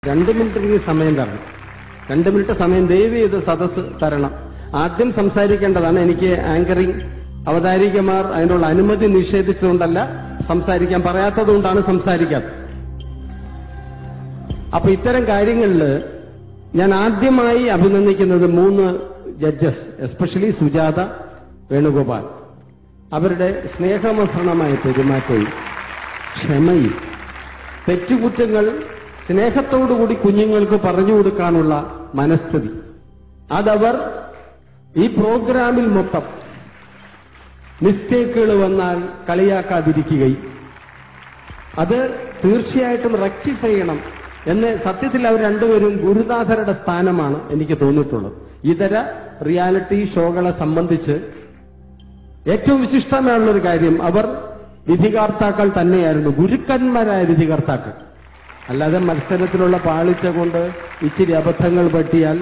2 minute സമയം തരണം. 2 minute സമയം ദയവ് ചെയ്ത് സദസ്സ് തരണം. ആദ്യം സംസാരിക്കേണ്ടതാണ്. എനിക്ക് ആങ്കറിംഗ് അവതാരികമാർ അതിനുള്ള അനുമതി നിഷേധിച്ചുകൊണ്ടല്ല, സംസാരിക്കാൻ പറയാത്തതുകൊണ്ടാണ് സംസാരിക്കാത്തത്. അപ്പൊ ഇത്തരം കാര്യങ്ങളിൽ ഞാൻ ആദ്യമായി അഭിനന്ദിക്കുന്നത് 3 ജഡ്ജസ്, എസ്പെഷ്യലി സുജാത വേണുഗോപാൽ. അവരുടെ സ്നേഹമസൃണമായ പെരുമാറ്റവും ക്ഷമയും തെറ്റുകുറ്റങ്ങൾ സ്നേഹത്തോടുകൂടി കുഞ്ഞുങ്ങൾക്ക് പറഞ്ഞു കൊടുക്കാനുള്ള മനസ്ഥിതി, അതവർ ഈ പ്രോഗ്രാമിൽ മൊത്തം മിസ്റ്റേക്കുകൾ വന്നാൽ കളിയാക്കാതിരിക്കുകയും അത് തീർച്ചയായിട്ടും റെക്ടിഫൈ ചെയ്യണം എന്ന് സത്യത്തിൽ അവർ രണ്ടുപേരും ഗുരുനാഥരുടെ സ്ഥാനമാണ് എനിക്ക് തോന്നിയിട്ടുള്ളത്. ഇതര റിയാലിറ്റി ഷോകളെ സംബന്ധിച്ച് ഏറ്റവും വിശിഷ്ടമായുള്ളൊരു കാര്യം, അവർ വിധികർത്താക്കൾ തന്നെയായിരുന്നു, ഗുരുക്കന്മാരായ വിധികർത്താക്കൾ. അല്ലാതെ മത്സരത്തിലുള്ള പാളിച്ച കൊണ്ട് ഇച്ചിരി അബദ്ധങ്ങൾ പറ്റിയാൽ